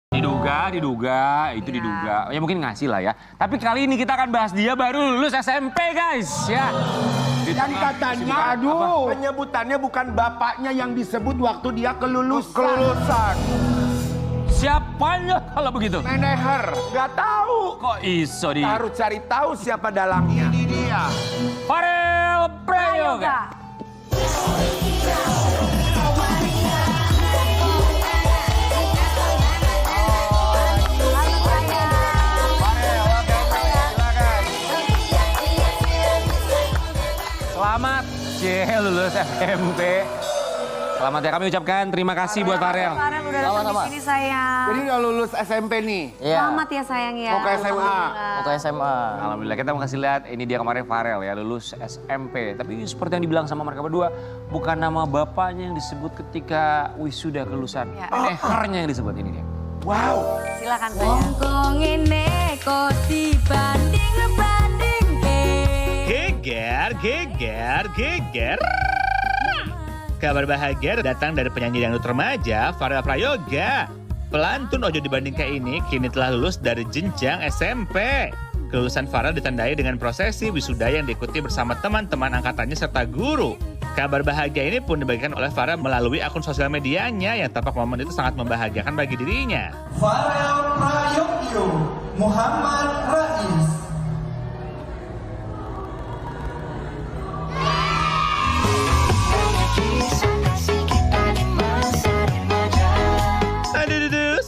Diduga, itu diduga. Ya mungkin ngasih lah ya. Tapi kali ini kita akan bahas dia baru lulus SMP guys ya. Dan katanya, penyebutannya bukan bapaknya yang disebut waktu dia kelulusan. Siapanya kalau begitu? Manajer, nggak tahu. Kok iso di... Harus cari tahu siapa dalangnya. Ini dia. Farel Prayoga. Selamat lulus SMP. Selamat ya, kami ucapkan terima kasih buat Farel. Farel udah datang di sini sayang. Jadi udah lulus SMP nih. Selamat ya sayang ya. Mau ke SMA. Mau ke SMA. Alhamdulillah, kita mau kasih lihat ini dia kemarin Farel ya, lulus SMP. Tapi seperti yang dibilang sama mereka berdua, bukan nama bapaknya yang disebut ketika wisuda kelulusan. Manajernya yang disebut, ini dia. Wow. Silakan sayang. Wong ngene kok dibanding Geger. Kabar bahagia datang dari penyanyi dangdut remaja Farel Prayoga. Pelantun Ojo Dibandingke ini kini telah lulus dari jenjang SMP. Kelulusan Farel ditandai dengan prosesi wisuda yang diikuti bersama teman-teman angkatannya serta guru. Kabar bahagia ini pun dibagikan oleh Farel melalui akun sosial medianya yang tampak momen itu sangat membahagiakan bagi dirinya. Farel Prayoga Muhammad Rais.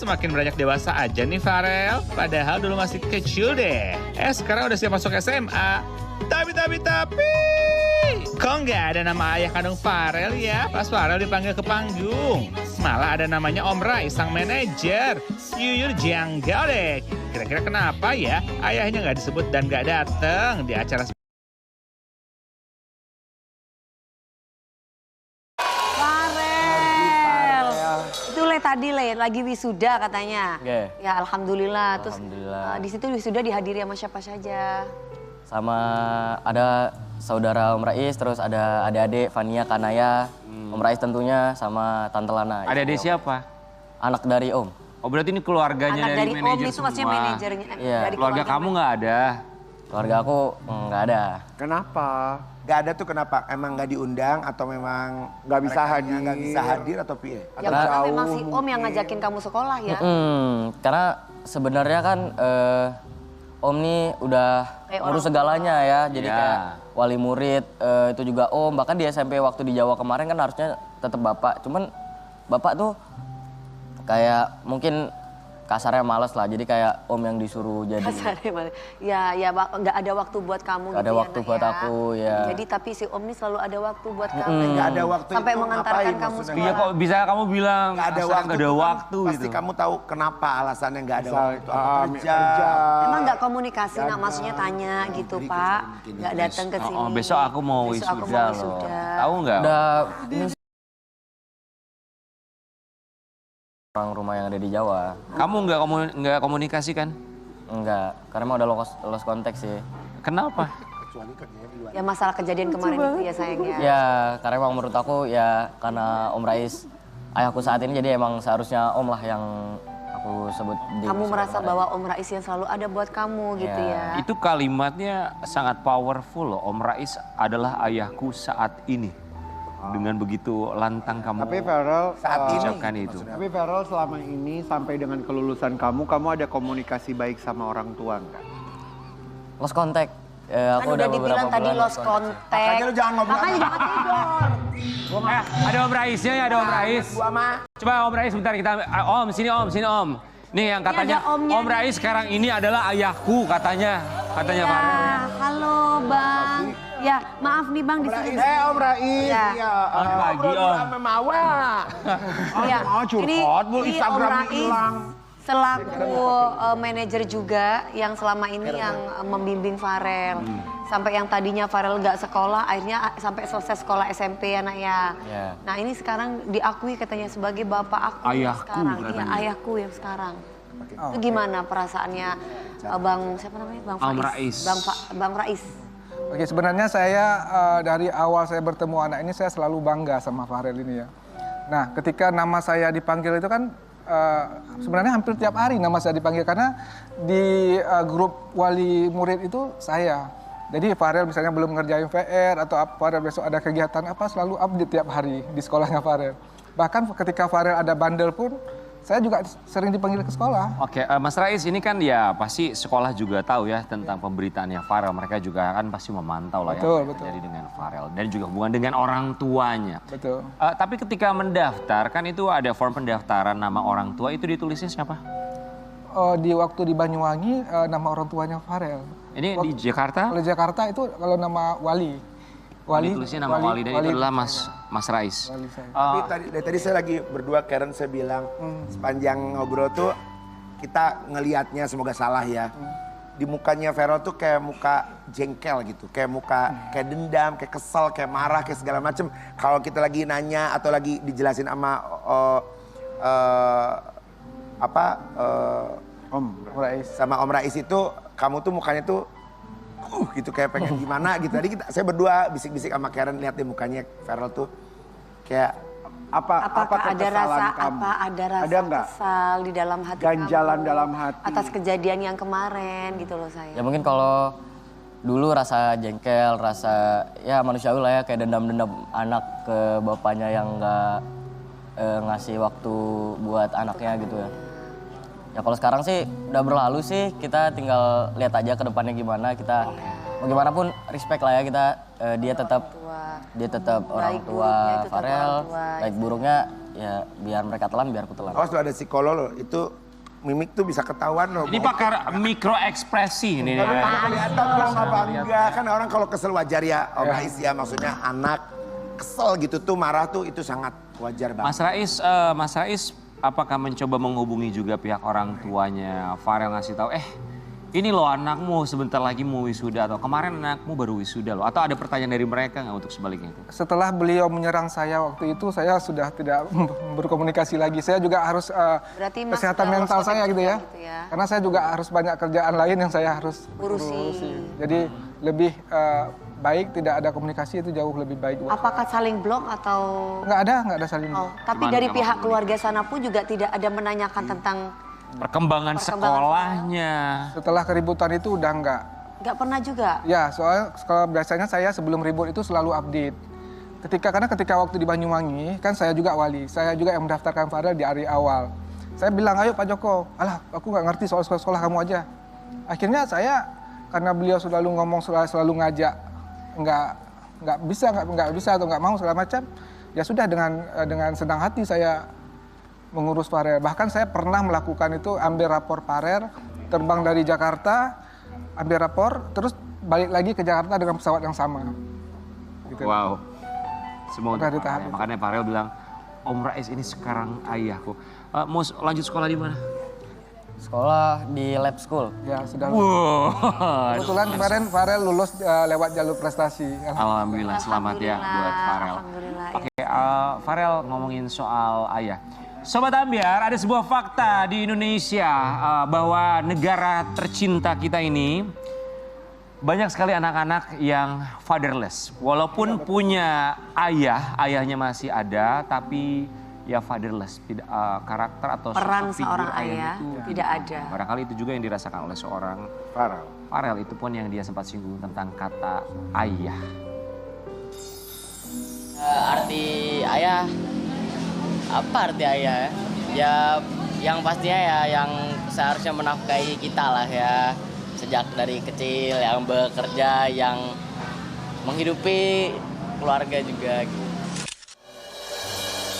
Semakin beranjak dewasa aja nih Farel. Padahal dulu masih kecil deh. Sekarang udah siap masuk SMA. Tapi. Kok nggak ada nama ayah kandung Farel ya? Pas Farel dipanggil ke panggung. Malah ada namanya Om Rais, sang manajer. Yuyur janggal deh. Kira-kira kenapa ya? Ayahnya nggak disebut dan nggak dateng di acara. Tadi lagi wisuda katanya. Ya alhamdulillah. Terus di situ wisuda dihadiri sama siapa saja? Sama ada saudara Om Rais, terus ada adik-adik Fania, Kanaya, Om Rais tentunya, sama Tante Lana. Adik-adik siapa? Anak dari Om. Oh berarti ini keluarganya Anak dari manajer Om itu maksudnya semua. manajernya. Iya. Dari Keluarga kamu nggak ada? Keluarga aku nggak ada. Kenapa? Gak ada tuh kenapa? Emang gak diundang atau memang nggak bisa hadir atau piye? Ya karena memang si Om yang ngajakin kamu sekolah ya. Karena sebenarnya kan Om nih udah ngurus segalanya ya. Jadi kayak wali murid itu juga Om. Bahkan di SMP waktu di Jawa kemarin kan harusnya tetap Bapak. Cuman Bapak tuh kayak mungkin kasarnya males lah, jadi kayak Om yang disuruh jadi. Kasarnya males. Ya nggak ada waktu buat kamu. Gak ada waktu buat aku ya. Jadi tapi si Om ini selalu ada waktu buat kamu. Nggak ada waktu sampai itu mengantarkan ngapain kamu maksudnya? sekolah. Iya kok bisa kamu bilang Nggak ada asal waktu. nggak ada Itu kan waktu pasti gitu. kamu tahu kenapa alasannya nggak ada waktu itu. Apa kerja. Emang nggak komunikasi, nak maksudnya tanya gitu Pak. Nggak datang ke sini. Besok aku mau wisuda loh. Tahu nggak? Udah orang rumah yang ada di Jawa. Kamu nggak komunikasi kan? Enggak, karena emang udah lost konteks sih. Kenapa? Ya masalah kejadian kemarin itu ya sayangnya. Ya, karena emang menurut aku ya karena Om Rais ayahku saat ini, jadi emang seharusnya Om lah yang aku sebut. Kamu merasa bahwa Om Rais yang selalu ada buat kamu gitu ya. Itu kalimatnya sangat powerful loh. Om Rais adalah ayahku saat ini. Dengan begitu lantang kamu Tapi Farel ucapkan itu. Tapi Farel selama ini sampai dengan kelulusan kamu ada komunikasi baik sama orang tua nggak? Lost kontak. Kan Aku udah dibilang tadi lost kontak. contact. Makanya lu jangan ngomong. Makanya jangan tidur. Ada Om Raisnya ya, ada Om Rais. Coba Om Rais bentar kita. Om, sini Om. Nih yang katanya ada omnya Om Rais sekarang ini adalah ayahku katanya Ya, Farel. halo Bang. Ya, maaf nih Bang di sini. Om Rais. Ya. Selamat pagi Om. Sama Mawa. Ya, curhat, Bu, ini Om Instagram Rais hilang. selaku manajer juga yang selama ini yang membimbing Farel. Sampai yang tadinya Farel nggak sekolah, akhirnya sampai selesai sekolah SMP ya nak ya. Yeah. Nah ini sekarang diakui katanya sebagai bapak aku yang Ayahku sekarang. Iya, katanya. ayahku yang sekarang. Itu gimana perasaannya Bang siapa namanya? Bang Om Faiz. Rais. Bang Rais. Oke, sebenarnya saya dari awal saya bertemu anak ini saya selalu bangga sama Farel ini ya. Nah, ketika nama saya dipanggil itu kan sebenarnya hampir tiap hari nama saya dipanggil karena di grup wali murid itu saya. Jadi Farel misalnya belum ngerjain VR atau Farel besok ada kegiatan apa selalu update tiap hari di sekolahnya Farel. Bahkan ketika Farel ada bandel pun saya juga sering dipanggil ke sekolah. Oke, Mas Rais ini kan ya pasti sekolah juga tahu ya tentang pemberitaannya Farel. Mereka juga kan pasti memantau lah Betul, ya betul. terjadi dengan Farel. Dan juga hubungan dengan orang tuanya. Betul. Tapi ketika mendaftar kan itu ada form pendaftaran nama orang tua itu ditulisnya siapa? Di waktu di Banyuwangi nama orang tuanya Farel. Ini di Jakarta? Kalau Jakarta itu kalau nama wali. Ditulisnya nama wali dan itu adalah Mas Rais. Wali saya. Tapi dari tadi saya lagi berdua, Karen saya bilang sepanjang ngobrol tuh kita ngelihatnya, semoga salah ya. Di mukanya Farel tuh kayak muka jengkel gitu, kayak muka kayak dendam, kayak kesel, kayak marah, kayak segala macem. Kalau kita lagi nanya atau lagi dijelasin sama Om Rais. sama Om Rais itu, kamu tuh mukanya tuh gitu kayak pengen gimana gitu. Tadi saya berdua bisik-bisik sama Karen, lihat deh mukanya Farel tuh kayak Apakah ada rasa kamu? ada rasa Ada nggak? kesal di dalam hati Ganjalan kamu dalam hati. atas kejadian yang kemarin gitu loh saya. Ya mungkin kalau dulu rasa jengkel, rasa ya manusiawi lah ya, kayak dendam-dendam anak ke bapaknya yang nggak ngasih waktu buat anaknya gitu ya. Ya kalau sekarang sih udah berlalu sih, kita tinggal lihat aja ke depannya gimana. Kita mau gimana pun respect lah ya kita, dia tetap orang Baik tua buruknya itu tetap Farel, orang tua. baik buruknya ya biar mereka telan biar aku telan. awas tuh ada psikolog loh, itu mimik tuh bisa ketahuan loh. Ini pakar mikro ekspresi ini. Kelihatan orang apa enggak, kan orang kalau kesel wajar ya Om Rais ya, maksudnya anak kesel gitu tuh, marah tuh itu sangat wajar banget. Mas Rais, apakah mencoba menghubungi juga pihak orang tuanya Farel ngasih tahu, ini loh anakmu sebentar lagi mau wisuda, atau kemarin anakmu baru wisuda loh, atau ada pertanyaan dari mereka nggak untuk sebaliknya itu? Setelah beliau menyerang saya waktu itu, saya sudah tidak berkomunikasi lagi. Saya juga harus Berarti Mas kesehatan sudah mental lost saya contact gitu ya. gitu ya. Karena saya juga harus banyak kerjaan lain yang saya harus Urusi. Jadi lebih baik tidak ada komunikasi, itu jauh lebih baik. Apakah saling blok atau Nggak ada saling. Oh, tapi Gimana dari kamu pihak komunikasi? keluarga sana pun juga tidak ada menanyakan tentang Perkembangan sekolahnya. Setelah keributan itu udah nggak. nggak pernah juga. Ya, soalnya kalau biasanya saya sebelum ribut itu selalu update. Karena ketika waktu di Banyuwangi, kan saya juga wali. Saya juga yang mendaftarkan Farel di hari awal. Saya bilang, ayo Pak Joko, alah aku nggak ngerti soal sekolah kamu aja. Akhirnya saya, karena beliau selalu ngomong, selalu ngajak, nggak bisa atau nggak mau segala macam. Ya sudah, dengan senang hati saya mengurus Farel. Bahkan saya pernah melakukan itu, ambil rapor Farel, terbang dari Jakarta, ambil rapor, terus balik lagi ke Jakarta dengan pesawat yang sama. Gitu. Wow. Semua Udah untuk ditahan. Farel. Makanya Farel bilang, Om Rais ini sekarang ayahku. Mau lanjut sekolah di mana? Sekolah di lab school. Ya, sudah. Wow. Kebetulan kemarin Farel lulus lewat jalur prestasi. Alhamdulillah, selamat ya buat Farel. Alhamdulillah. Oke, Farel ngomongin soal ayah. Sobat Ambiar, ada sebuah fakta di Indonesia bahwa negara tercinta kita ini banyak sekali anak-anak yang fatherless. Walaupun punya ayah, ayahnya masih ada, tapi ya fatherless. Tidak, karakter atau Peran sosok figur seorang ayah itu tidak ada. Barangkali itu juga yang dirasakan oleh seorang Farel. Farel. Itu pun yang dia sempat singgung tentang kata ayah. Arti ayah, apa arti ayah ya? Ya yang pastinya ya yang seharusnya menafkahi kita lah ya. Sejak dari kecil yang bekerja, yang menghidupi keluarga juga gitu.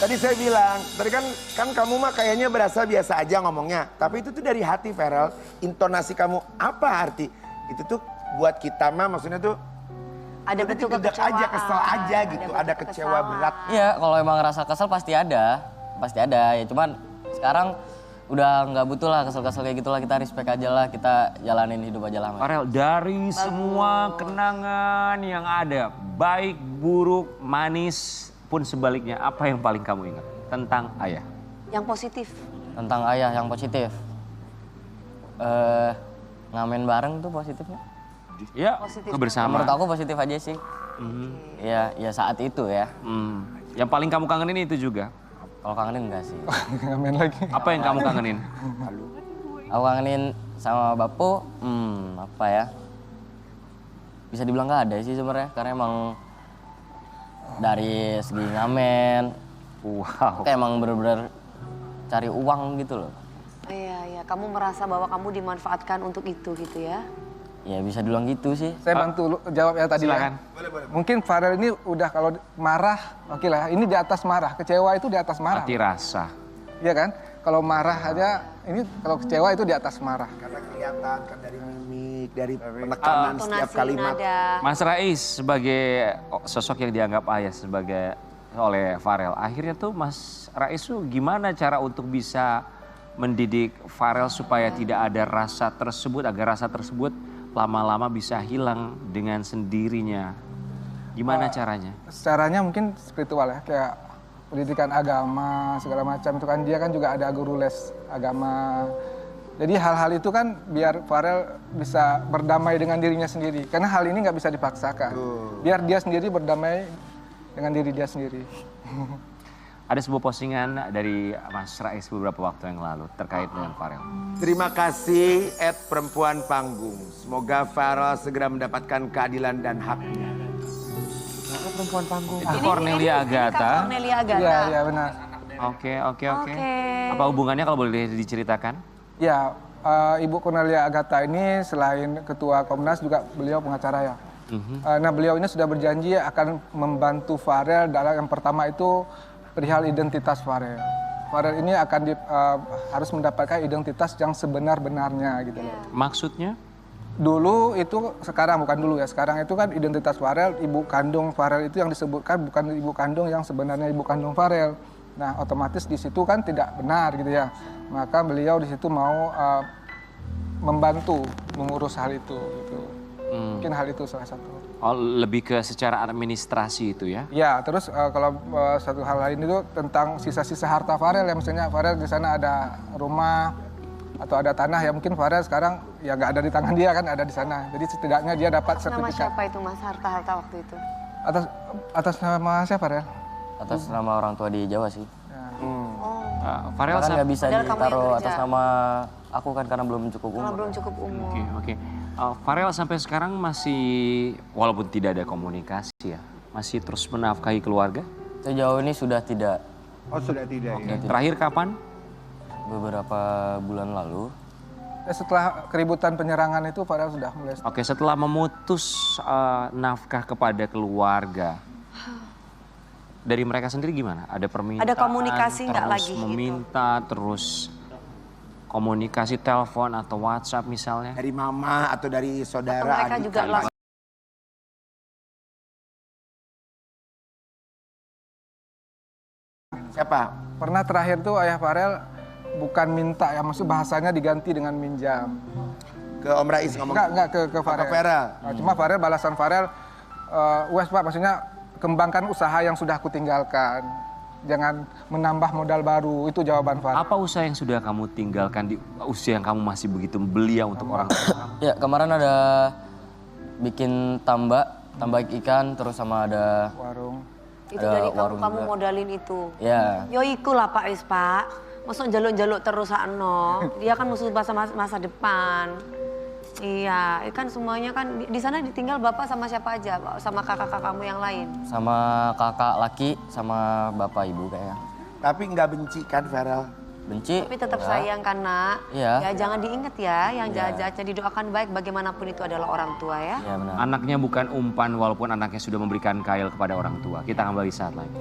Tadi saya bilang, tadi kan kamu mah kayaknya berasa biasa aja ngomongnya. Tapi itu tuh dari hati, Farel. Intonasi kamu apa arti? Itu tuh buat kita mah maksudnya tuh Ada bentuk kekecewaan. aja, kesel aja gitu. Ada bentuk kecewa kekesalan. berat. Iya, kalau emang rasa kesel pasti ada. Ya cuman sekarang udah nggak butuh lah kesel-kesel kayak gitulah, kita respect aja lah, kita jalanin hidup aja lah. Mas. Farel, dari semua kenangan yang ada, baik, buruk, manis, pun sebaliknya, apa yang paling kamu ingat tentang ayah? Yang positif. Tentang ayah yang positif. Ngamen bareng tuh positifnya. Ya, Positif. kebersamaan. Menurut aku positif aja sih. Ya saat itu ya. Yang paling kamu kangenin itu juga? Kalau kangenin enggak sih. Ngamen lagi. Apa yang kamu kangenin? Aku kangenin sama Bapo, apa ya? Bisa dibilang nggak ada sih sebenarnya, karena emang dari segi ngamen, Wow. kayak emang bener-bener cari uang gitu loh. Iya, kamu merasa bahwa kamu dimanfaatkan untuk itu gitu ya? Ya bisa dibilang gitu sih. Saya bantu jawab ya tadi. Silakan. Ya. Mungkin Farel ini udah kalau marah, oke lah. Ini di atas marah. Kecewa itu di atas marah. Mati rasa. Iya kan? Kalau marah aja, ini kalau kecewa itu di atas marah. Karena kelihatan kan dari mimik, dari penekanan setiap Intonasi, kalimat. nada. Mas Rais sebagai sosok yang dianggap ayah sebagai oleh Farel. Akhirnya tuh Mas Rais tuh gimana cara untuk bisa mendidik Farel supaya tidak ada rasa tersebut, agar rasa tersebut lama-lama bisa hilang dengan sendirinya. Gimana caranya? Caranya mungkin spiritual ya, kayak pendidikan agama segala macam itu kan dia kan juga ada guru les agama. Jadi hal-hal itu kan biar Farel bisa berdamai dengan dirinya sendiri. Karena hal ini nggak bisa dipaksakan. Biar dia sendiri berdamai dengan diri dia sendiri. Ada sebuah postingan dari Mas Rais beberapa waktu yang lalu terkait dengan Farel. Terima kasih @perempuan panggung. Semoga Farel segera mendapatkan keadilan dan haknya. Perempuan panggung. Ini Cornelia Kak Agatha. Cornelia Agatha. Iya benar. Oke. Oke. Apa hubungannya kalau boleh diceritakan? Ya, Ibu Cornelia Agatha ini selain ketua Komnas juga beliau pengacara ya. Nah beliau ini sudah berjanji akan membantu Farel dalam yang pertama itu perihal identitas Farel. Farel ini akan harus mendapatkan identitas yang sebenar-benarnya gitu loh. Maksudnya? Dulu itu, sekarang bukan dulu ya, sekarang itu kan identitas Farel, ibu kandung Farel itu yang disebutkan bukan ibu kandung yang sebenarnya ibu kandung Farel. Nah otomatis di situ kan tidak benar gitu ya. Maka beliau di situ mau membantu mengurus hal itu gitu. Mungkin hal itu salah satu. Oh, lebih ke secara administrasi itu ya? Ya, terus kalau satu hal lain itu tentang sisa-sisa harta Farel ya, misalnya Farel di sana ada rumah atau ada tanah ya, mungkin Farel sekarang ya nggak ada di tangan dia kan, ada di sana. Jadi setidaknya dia dapat Nama sertifikat. siapa itu Mas, harta-harta waktu itu? Atas nama siapa Farel? Atas nama orang tua di Jawa sih. Farel Kan nggak bisa Padahal kamu yang ditaruh kerja. atas nama aku kan karena belum cukup Karena umur. belum cukup umur. Oke. Farel sampai sekarang masih, walaupun tidak ada komunikasi ya, masih terus menafkahi keluarga? Sejauh ini sudah tidak. Oh sudah tidak ya. Terakhir kapan? Beberapa bulan lalu. Setelah keributan penyerangan itu Farel sudah mulai. Oke, setelah memutus nafkah kepada keluarga, dari mereka sendiri gimana? Ada permintaan? Ada komunikasi nggak terus lagi gitu? meminta, terus komunikasi telepon atau WhatsApp misalnya? Dari mama atau dari Atau saudara, mereka adik, juga kakak. langsung Siapa? Pernah terakhir tuh ayah Farel bukan minta ya, maksud bahasanya diganti dengan minjam. Ke Om Rais ngomong. Enggak ke Farel. Ke Farel. Nah, cuma Farel, balasan Farel, wes Pak, maksudnya kembangkan usaha yang sudah aku tinggalkan. Jangan menambah modal baru, itu jawaban Farel. Apa usaha yang sudah kamu tinggalkan di usia yang kamu masih begitu belia untuk orang tua? Ya kemarin ada bikin tambak ikan terus sama ada Warung. itu Ada dari warung kamu juga. modalin itu. ya Yo iku lah Pak Is Pak. Masuk jaluk-jaluk terus sakno. Dia kan musuh masa depan. Iya, kan semuanya kan di sana ditinggal Bapak sama siapa aja, Pak? Sama kakak-kakak kamu yang lain. sama kakak laki sama bapak ibu kayaknya. Tapi nggak benci kan Farel? Benci. Tapi tetap ya. sayang kan nak. Iya. Ya jangan diingat ya, yang Iya. jahat-jahatnya didoakan baik bagaimanapun itu adalah orang tua ya. Ya benar. Anaknya bukan umpan walaupun anaknya sudah memberikan kail kepada orang tua. Kita kembali saat lagi.